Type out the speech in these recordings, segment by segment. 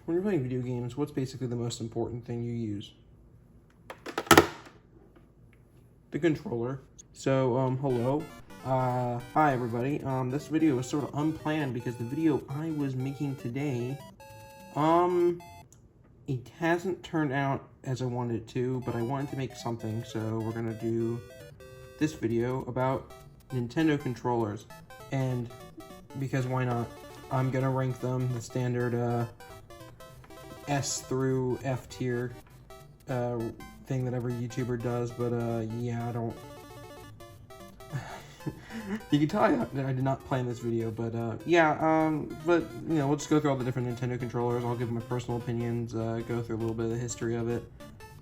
when you're playing video games, what's basically the most important thing you use? The controller. So, hello. Hi everybody. This video was sort of unplanned because the video I was making today, it hasn't turned out as I wanted it to, but I wanted to make something, so we're gonna do this video about Nintendo controllers. And because why not, I'm gonna rank them the standard S through F tier thing that every YouTuber does, but yeah, I don't. You can tell I did not plan this video, but yeah, but you know, we'll just go through all the different Nintendo controllers. I'll give my personal opinions, go through a little bit of the history of it.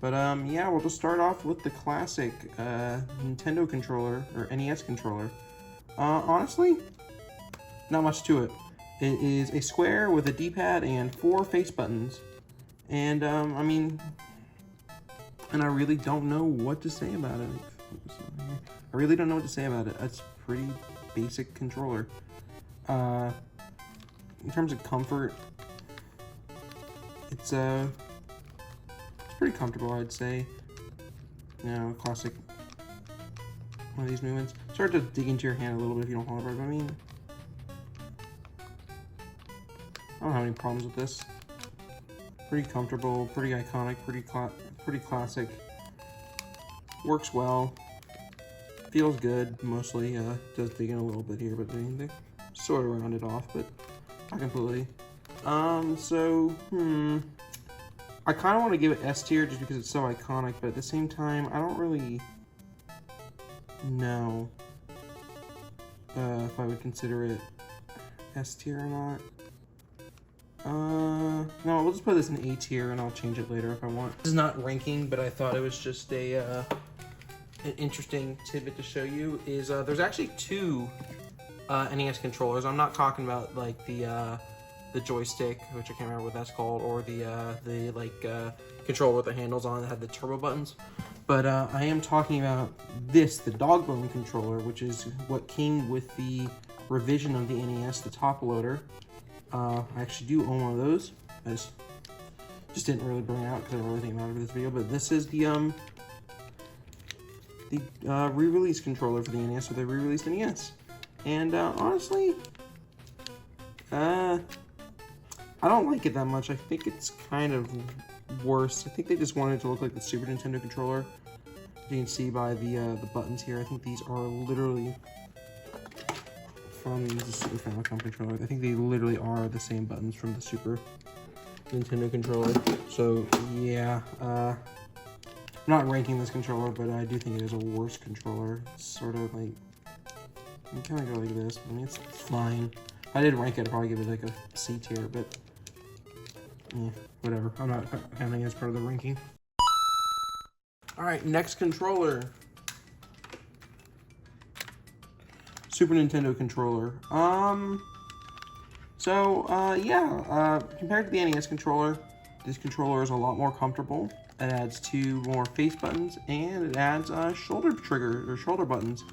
But yeah, we'll just start off with the classic Nintendo controller, or NES controller. Honestly, not much to it. It is a square with a D-pad and 4 face buttons. And, I mean, and I really don't know what to say about it. I really don't know what to say about it. It's a pretty basic controller. In terms of comfort, it's pretty comfortable, I'd say. You know, classic one of these movements. Start to dig into your hand a little bit if you don't hold it right, but I mean, I don't have any problems with this. Pretty comfortable, pretty iconic, pretty classic. Works well. Feels good, mostly. Does dig in a little bit here, but they sort of round it off, but not completely. I kind of want to give it S tier just because it's so iconic, but at the same time, I don't really know if I would consider it S tier or not. No, we'll just put this in A tier and I'll change it later if I want. This is not ranking, but I thought it was just an interesting tidbit to show you. Is there's actually 2 NES controllers. I'm not talking about like the joystick, which I can't remember what that's called, or the controller with the handles on that had the turbo buttons. But I am talking about this, the dog bone controller, which is what came with the revision of the NES, the top loader. I actually do own one of those. I just didn't really bring it out because I don't really think about it for this video. But this is the re-release controller for the NES, so they re-released NES. And honestly, I don't like it that much. I think it's kind of worse. I think they just wanted it to look like the Super Nintendo controller. You can see by the buttons here. I think these are literally from the Super Famicom controller. I think they literally are the same buttons from the Super Nintendo controller. So yeah, I'm not ranking this controller, but I do think it is a worse controller. It's sort of like, you kind of go like this. I mean, it's fine. If I did rank it, I'd probably give it like a C tier, but yeah, whatever. I'm not counting it as part of the ranking. Alright, next controller. Super Nintendo controller. Compared to the NES controller, this controller is a lot more comfortable. It adds 2 more face buttons, and it adds shoulder trigger, or shoulder buttons.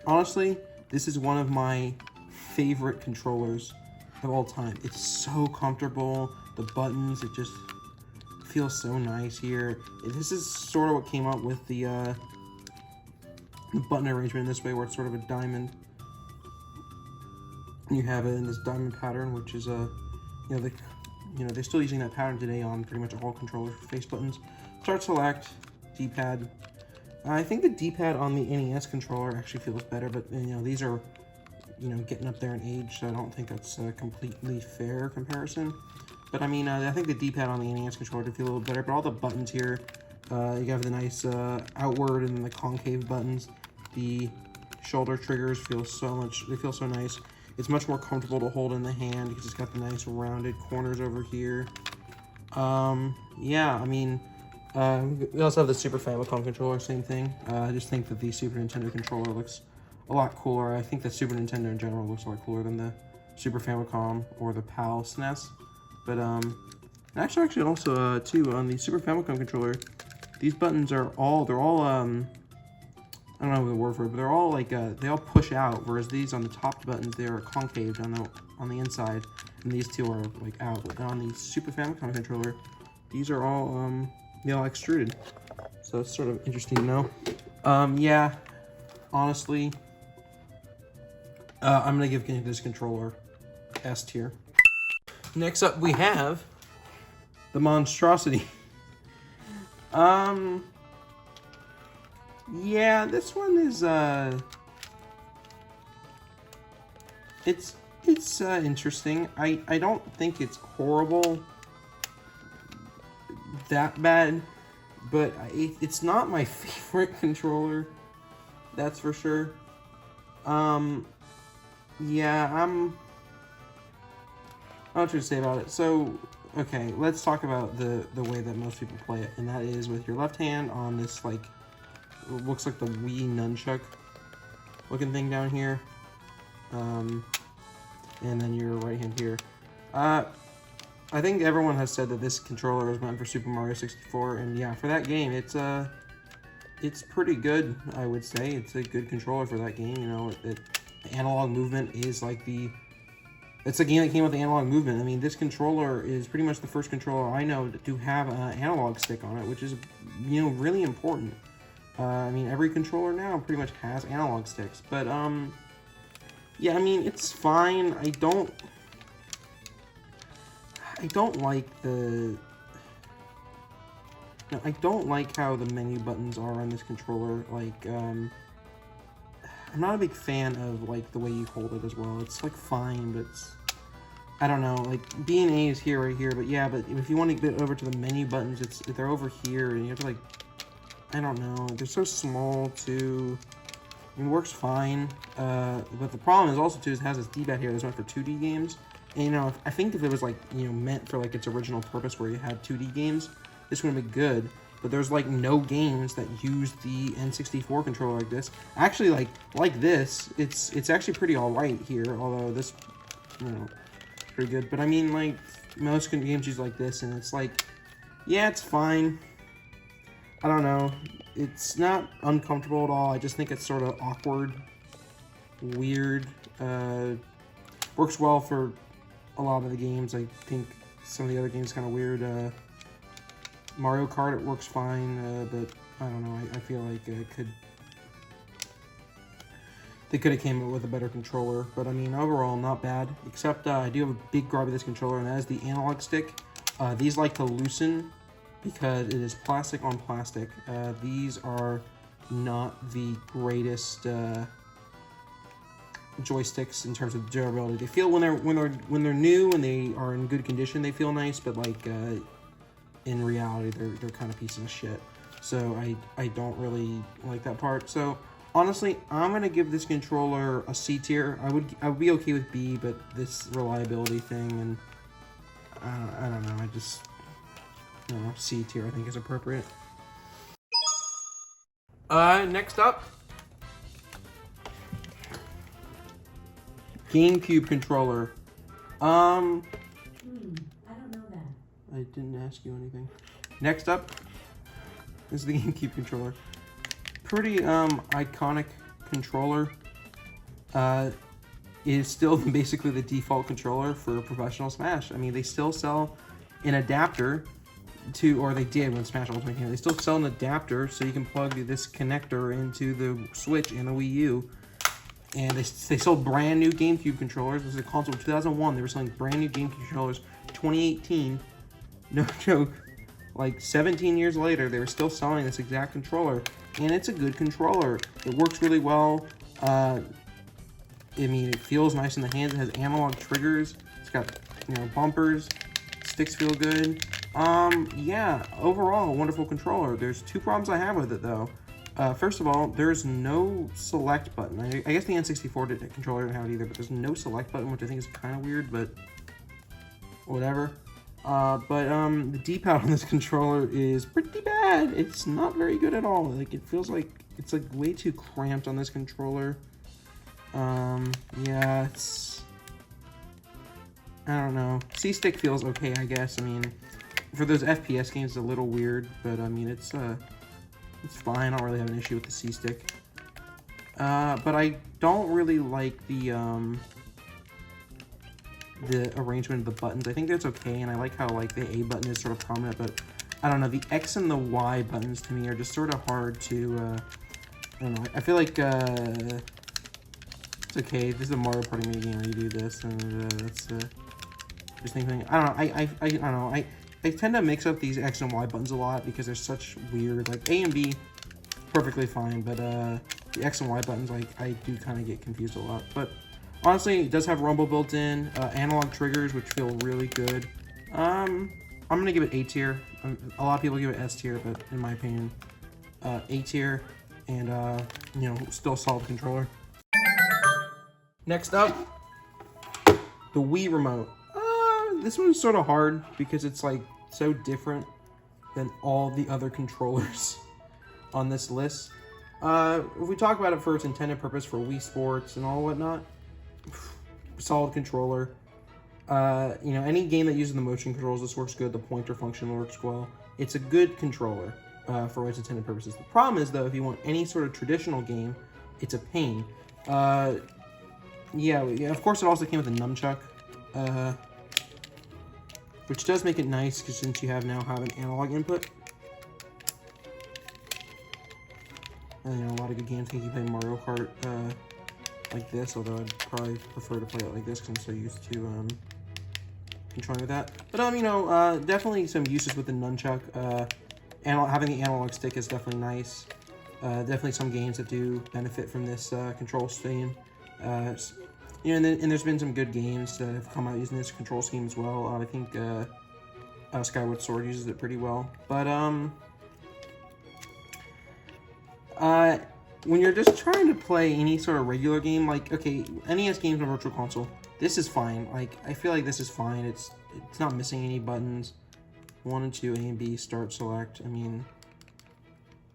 Honestly, this is one of my favorite controllers of all time. It's so comfortable. The buttons, it just feels so nice here. This is sort of what came up with the button arrangement in this way, where it's sort of a diamond. You have it in this diamond pattern, which is they're still using that pattern today on pretty much all controllers for face buttons. Start, select, D-pad. I think the D-pad on the NES controller actually feels better, but these are getting up there in age, so I don't think that's a completely fair comparison. But I mean, I think the D-pad on the NES controller did feel a little better, but all the buttons here, you have the nice outward and then the concave buttons. The shoulder triggers feel so nice. It's much more comfortable to hold in the hand because it's got the nice rounded corners over here. Yeah, I mean, we also have the Super Famicom controller, same thing. I just think that the Super Nintendo controller looks a lot cooler. I think the Super Nintendo in general looks a lot cooler than the Super Famicom or the PAL SNES. But actually also too, on the Super Famicom controller, these buttons are all I don't know the word for it, but they're all like they all push out, whereas these on the top buttons, they are concave on the inside, and these two are like out. But on the Super Famicom controller, these are all extruded. So it's sort of interesting to know. Yeah, honestly, I'm gonna give this controller S tier. Next up, we have the monstrosity. Yeah, this one is it's interesting. I don't think it's horrible, that bad, but it's not my favorite controller, that's for sure. Yeah, I don't know what to say about it. So, okay, let's talk about the way that most people play it, and that is with your left hand on this, like, looks like the Wii nunchuck looking thing down here, and then your right hand here. I think everyone has said that this controller is meant for Super Mario 64, and yeah, for that game, it's pretty good, I would say. It's a good controller for that game, you know. The analog movement is like it's a game that came with the analog movement. I mean, this controller is pretty much the first controller I know to have an analog stick on it, which is, you know, really important. I mean, every controller now pretty much has analog sticks, but, yeah, I mean, it's fine. I don't like I don't like how the menu buttons are on this controller. Like, I'm not a big fan of, like, the way you hold it as well. It's, like, fine, but it's, I don't know, like, B and A is here, right here, but yeah, but if you want to get over to the menu buttons, they're over here, and you have to, like, I don't know, they're so small, too. I mean, it works fine, but the problem is also, too, is it has this D-pad here that's meant for 2D games, and, you know, I think if it was, like, you know, meant for, like, its original purpose where you had 2D games, this would have been good, but there's, like, no games that use the N64 controller like this. Actually, like this, it's actually pretty alright here, although this, you know, pretty good, but I mean, like, most games use like this, and it's like, yeah, it's fine. I don't know. It's not uncomfortable at all. I just think it's sort of awkward, weird. Works well for a lot of the games. I think some of the other games kind of weird. Mario Kart, it works fine, but I don't know. I feel like they could have came up with a better controller. But I mean, overall, not bad. Except I do have a big gripe with this controller, and that is the analog stick. These like to loosen, because it is plastic on plastic. These are not the greatest joysticks in terms of durability. They feel when they're new and they are in good condition, they feel nice, but like in reality, they're kind of pieces of shit. So I don't really like that part. So honestly, I'm gonna give this controller a C tier. I would be okay with B, but this reliability thing and I don't know. C tier I think is appropriate. Next up, Gamecube Controller. I don't know that. I didn't ask you anything. Next up is the Gamecube Controller. Pretty iconic controller. It is still basically the default controller for professional Smash. I mean, they still sell an adapter or they did when Smash Ultimate came out. They still sell an adapter so you can plug this connector into the Switch and the Wii U. And they sold brand new GameCube controllers. This is a console in 2001. They were selling brand new GameCube controllers. 2018, no joke. Like 17 years later, they were still selling this exact controller, and it's a good controller. It works really well. I mean, it feels nice in the hands. It has analog triggers. It's got, you know, bumpers. Sticks feel good. Yeah, overall, a wonderful controller. There's two problems I have with it, though. First of all, there's no select button. I guess the N64 controller didn't have it either, but there's no select button, which I think is kind of weird, but whatever. The D-pad on this controller is pretty bad. It's not very good at all. Like, it feels like it's like way too cramped on this controller. Yeah, I don't know. C-stick feels okay, I guess. I mean, for those FPS games, it's a little weird, but I mean, it's fine. I don't really have an issue with the C-stick. But I don't really like the the arrangement of the buttons. I think that's okay, and I like how like the A button is sort of prominent, but I don't know, the X and the Y buttons to me are just sort of hard to, I don't know, I feel like, it's okay, this is a Mario Party mini game where you do this, and that's, just thinking, I don't know, I don't know, I tend to mix up these X and Y buttons a lot because they're such weird, like A and B, perfectly fine, but, the X and Y buttons, like, I do kind of get confused a lot, but honestly, it does have rumble built in, analog triggers, which feel really good. I'm gonna give it A tier. A lot of people give it S tier, but in my opinion, A tier, and you know, still a solid controller. Next up, the Wii Remote. This one's sort of hard because it's like so different than all the other controllers on this list. If we talk about it for its intended purpose for Wii Sports and all whatnot, solid controller. You know, any game that uses the motion controls, this works good. The pointer function works well. It's a good controller for its intended purposes. The problem is, though, if you want any sort of traditional game, it's a pain. Yeah, of course, it also came with a nunchuck, which does make it nice because since you now have an analog input. And, you know, a lot of good games can you play Mario Kart like this, although I'd probably prefer to play it like this because I'm so used to controlling with that. But you know, definitely some uses with the nunchuck. Having the analog stick is definitely nice. Definitely some games that do benefit from this control scheme. You know, and there's been some good games that have come out using this control scheme as well. I think Skyward Sword uses it pretty well. But when you're just trying to play any sort of regular game, like, okay, NES games on Virtual Console, this is fine. Like, I feel like this is fine. It's not missing any buttons. 1 and 2, A and B, start, select. I mean,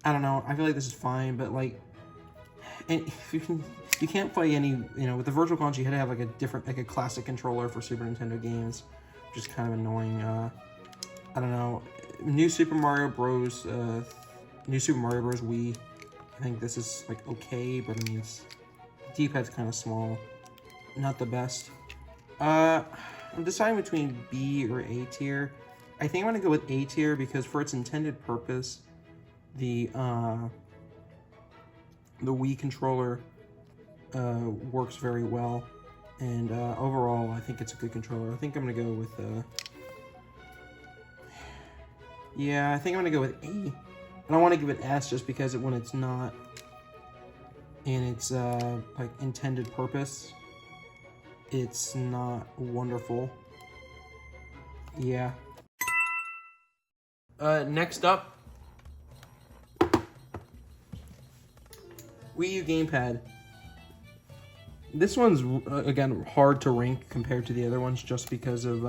I don't know. I feel like this is fine, but like, and if you can't play any, you know, with the Virtual Console, you had to have like a different, like a classic controller for Super Nintendo games, which is kind of annoying. I don't know. New Super Mario Bros. Wii. I think this is like okay, but I mean, D-pad's kind of small, not the best. I'm deciding between B or A tier. I think I'm gonna go with A tier because for its intended purpose, the Wii controller works very well, and overall, I think it's a good controller. I think I'm gonna go with yeah, I think I'm gonna go with A. I don't want to give it S just because when it's not in its like intended purpose, it's not wonderful. Yeah. Next up, Wii U Gamepad. This one's again hard to rank compared to the other ones just because of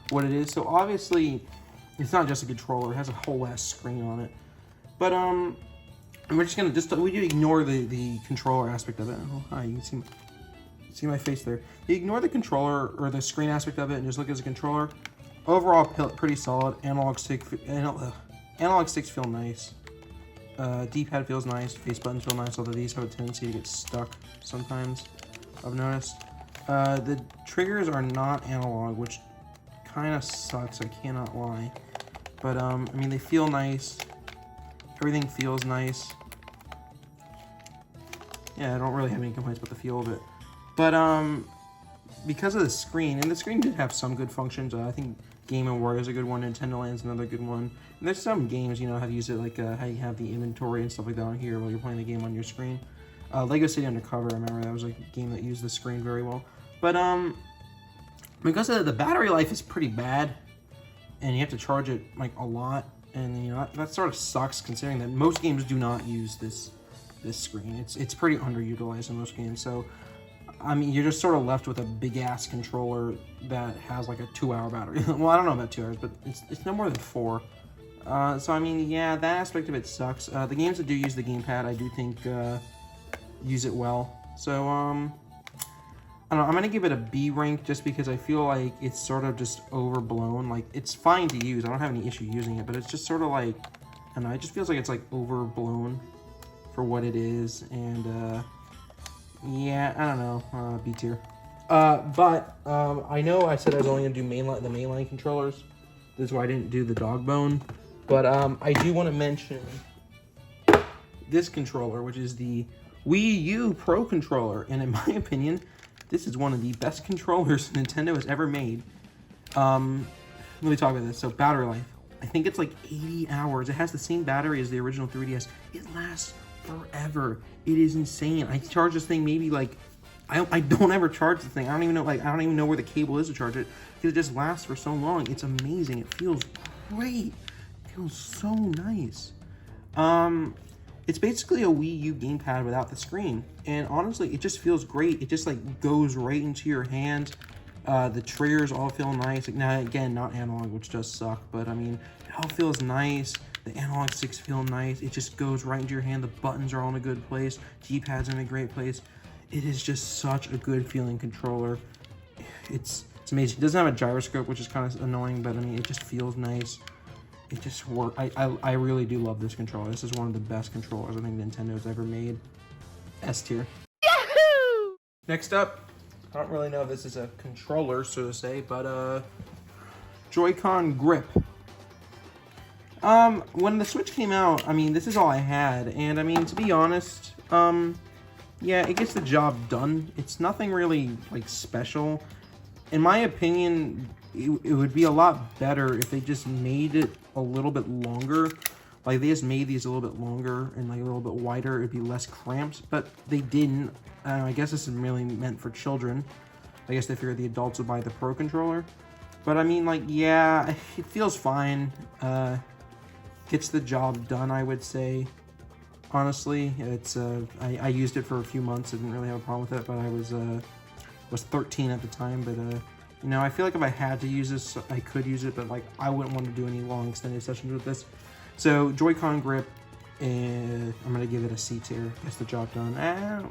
what it is. So obviously, it's not just a controller; it has a whole ass screen on it. But we're just gonna we do ignore the controller aspect of it. Oh hi, you can see my face there. You ignore the controller or the screen aspect of it and just look as a controller. Overall, pretty solid. Analog sticks feel nice. D-pad feels nice. Face buttons feel nice, although these have a tendency to get stuck sometimes, I've noticed. The triggers are not analog, which kind of sucks, I cannot lie. But, I mean, they feel nice. Everything feels nice. Yeah, I don't really have any complaints about the feel of it. But, because of the screen, and the screen did have some good functions. I think Game & Watch is a good one. Nintendo Land's another good one. And there's some games, you know, have used it, like how you have the inventory and stuff like that on here while you're playing the game on your screen. Lego City Undercover, I remember that was a game that used the screen very well. But, because of the battery life is pretty bad, and you have to charge it, like, a lot, and, you know, that sort of sucks considering that most games do not use this screen. It's pretty underutilized in most games, so I mean, you're just sort of left with a big-ass controller that has, like, a 2-hour battery. Well, I don't know about 2 hours, but it's no more than 4. So, I mean, yeah, that aspect of it sucks. The games that do use the gamepad, I do think, use it well. So, I don't know, I'm going to give it a B rank just because I feel like it's sort of just overblown. Like, it's fine to use. I don't have any issue using it, but it's just sort of like, I don't know, it just feels like it's, like, overblown for what it is, and, yeah, I don't know, B tier. I know I said I was only going to do the mainline controllers. This is why I didn't do the dog bone. But I do want to mention this controller, which is the Wii U Pro Controller. And in my opinion, this is one of the best controllers Nintendo has ever made. Let me talk about this. So, battery life. I think it's like 80 hours. It has the same battery as the original 3DS. It lasts forever. It is insane. I charge this thing maybe like... I don't ever charge the thing. I don't even know where the cable is to charge it, because it just lasts for so long. It's amazing. It feels great. It feels so nice. It's basically a Wii U Gamepad without the screen, and honestly, it just feels great. It just like goes right into your hand. The triggers all feel nice. Like, now again, not analog, which does suck, but I mean, it all feels nice. The analog sticks feel nice. It just goes right into your hand. The buttons are all in a good place. D-pad's in a great place. It is just such a good feeling controller. It's amazing. It doesn't have a gyroscope, which is kind of annoying, but I mean, it just feels nice. It just works. I really do love this controller. This is one of the best controllers I think Nintendo's ever made. S tier. Yahoo! Next up, I don't really know if this is a controller, so to say, but JoyCon Grip. When the Switch came out, I mean, this is all I had, and I mean, to be honest, yeah, it gets the job done. It's nothing really, like, special. In my opinion, it would be a lot better if they just made it a little bit longer. Like, they just made these a little bit longer and, like, a little bit wider. It'd be less cramped, but they didn't. I guess this is really meant for children. I guess they figured the adults would buy the Pro Controller. But, I mean, like, yeah, it feels fine. Gets the job done, I would say. Honestly, it's I used it for a few months. I didn't really have a problem with it, but I was 13 at the time. But you know, I feel like if I had to use this, I could use it, but like I wouldn't want to do any long extended sessions with this. So JoyCon Grip, I'm gonna give it a C tier. Gets the job done. I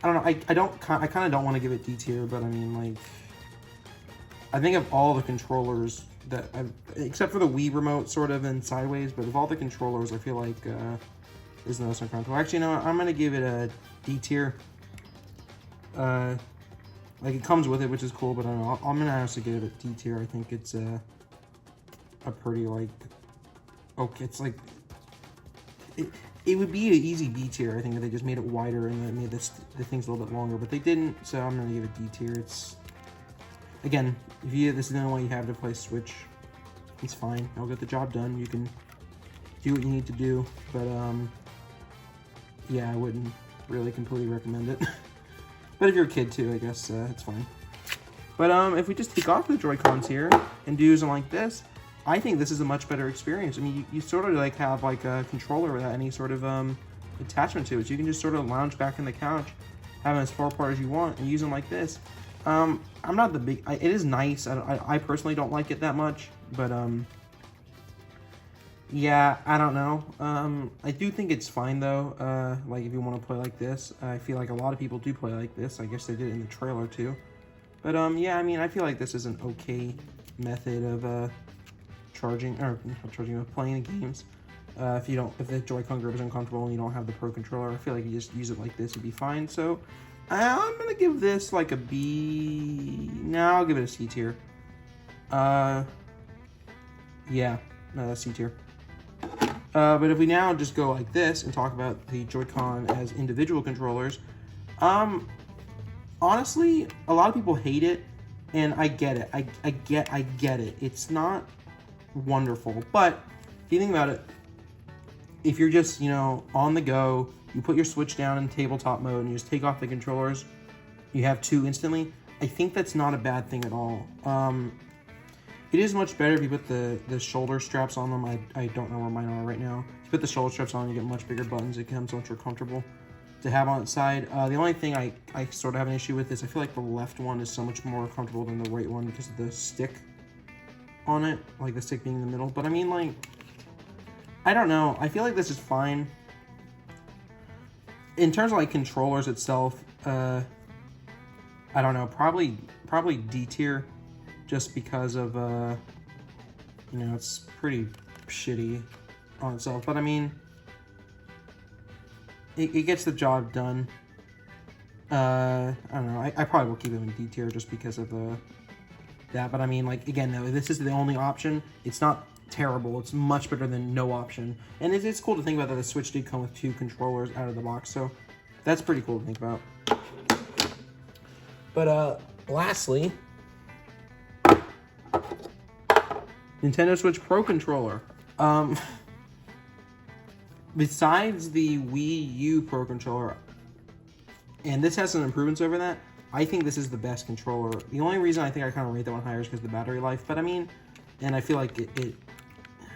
don't know. I kind of don't want to give it D tier, but I mean, like, I think of all the controllers that except for the Wii Remote sort of and sideways, but of all the controllers, I feel like is the most uncomfortable. Actually, no, I'm gonna give it a D tier. Like, it comes with it, which is cool, but I don't know. I'm gonna honestly give it a D tier. I think it's a pretty, like, okay. It's like it would be an easy B tier, I think, if they just made it wider and then made the things a little bit longer, but they didn't. So I'm gonna give it D tier. It's, again, if this is the only way you have to play Switch, it's fine. I'll get the job done. You can do what you need to do, but yeah, I wouldn't really completely recommend it. But if you're a kid too, I guess it's fine. But if we just take off the Joy-Cons here and do something like this, I think this is a much better experience. I mean, you sort of like have like a controller without any sort of attachment to it. So you can just sort of lounge back in the couch, have it as far apart as you want, and use them like this. I'm not the big. It is nice. I personally don't like it that much, but yeah, I don't know. I do think it's fine though. Like, if you want to play like this, I feel like a lot of people do play like this. I guess they did it in the trailer too. But yeah, I mean, I feel like this is an okay method of playing the games. If the Joy-Con grip is uncomfortable and you don't have the Pro Controller, I feel like you just use it like this, it'd be fine. So I'm gonna give this like a B. No, I'll give it a C tier. Yeah, no, C tier. But if we now just go like this and talk about the Joy-Con as individual controllers, honestly, a lot of people hate it, and I get it. I get it. It's not wonderful, but if you think about it, if you're just, on the go, you put your Switch down in tabletop mode and you just take off the controllers, you have two instantly. I think that's not a bad thing at all. It is much better if you put the shoulder straps on them. I don't know where mine are right now. If you put the shoulder straps on, you get much bigger buttons. It becomes much more comfortable to have on its side. The only thing I sort of have an issue with is I feel like the left one is so much more comfortable than the right one because of the stick on it, like the stick being in the middle. But I mean, like, I don't know. I feel like this is fine. In terms of like controllers itself, I don't know. Probably D tier. Just because of, it's pretty shitty on itself. But I mean, it gets the job done. I don't know. I probably will keep them in D tier just because of that. But I mean, like, again, though, this is the only option. It's not terrible. It's much better than no option. And it's cool to think about that the Switch did come with 2 controllers out of the box, so that's pretty cool to think about. But lastly, Nintendo Switch Pro Controller. Besides the Wii U Pro Controller, and this has some improvements over that, I think this is the best controller. The only reason I think I kind of rate that one higher is because of the battery life, but I mean, and I feel like it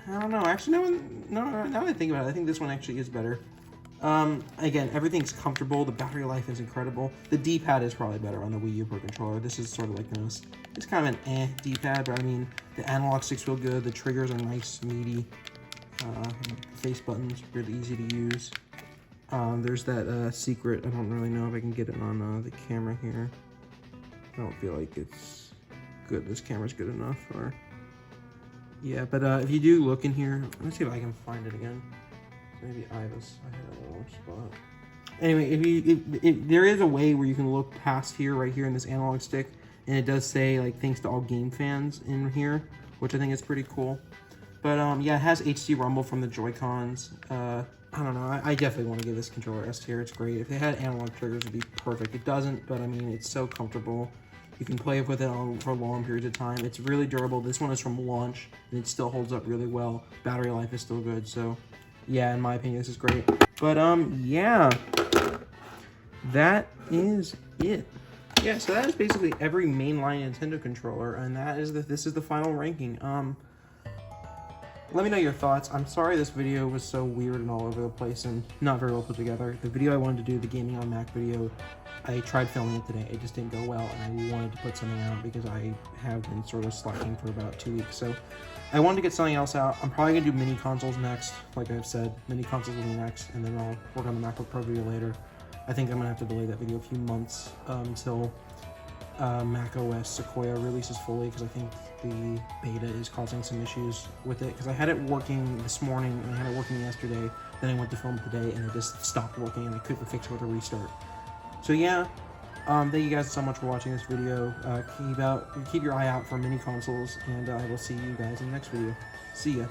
I don't know, actually, now that I think about it, I think this one actually is better. Again, everything's comfortable, the battery life is incredible. The D-pad is probably better on the Wii U Pro Controller. This is sort of like this. It's kind of an D-pad, but I mean, the analog sticks feel good, the triggers are nice, meaty. Face buttons, really easy to use. There's that secret, I don't really know if I can get it on the camera here. I don't feel like it's good, this camera's good enough, or... Yeah, but if you do look in here, let's see if I can find it again. Maybe I had a little spot. Anyway, if there is a way where you can look past here, right here in this analog stick, and it does say, like, thanks to all game fans in here, which I think is pretty cool. But yeah, it has HD rumble from the JoyCons. I don't know, I definitely want to give this controller S tier. It's great. If it had analog triggers, it'd be perfect. It doesn't, but I mean, it's so comfortable. You can play with it for long periods of time. It's really durable. This one is from launch, and it still holds up really well. Battery life is still good, so yeah, in my opinion, this is great. But yeah, that is it. Yeah, so that is basically every mainline Nintendo controller, and this is the final ranking. Let me know your thoughts. I'm sorry this video was so weird and all over the place and not very well put together. The video I wanted to do, the Gaming on Mac video, I tried filming it today. It just didn't go well, and I wanted to put something out because I have been sort of slacking for about 2 weeks. So I wanted to get something else out. I'm probably going to do mini consoles next. Like I've said, mini consoles will be next, and then I'll work on the MacBook Pro video later. I think I'm going to have to delay that video a few months until Mac OS Sequoia releases fully, because I think the beta is causing some issues with it, because I had it working this morning and I had it working yesterday, then I went to film it today and it just stopped working and I couldn't fix it with a restart. So yeah, thank you guys so much for watching this video. Keep your eye out for mini consoles, and I will see you guys in the next video. See ya.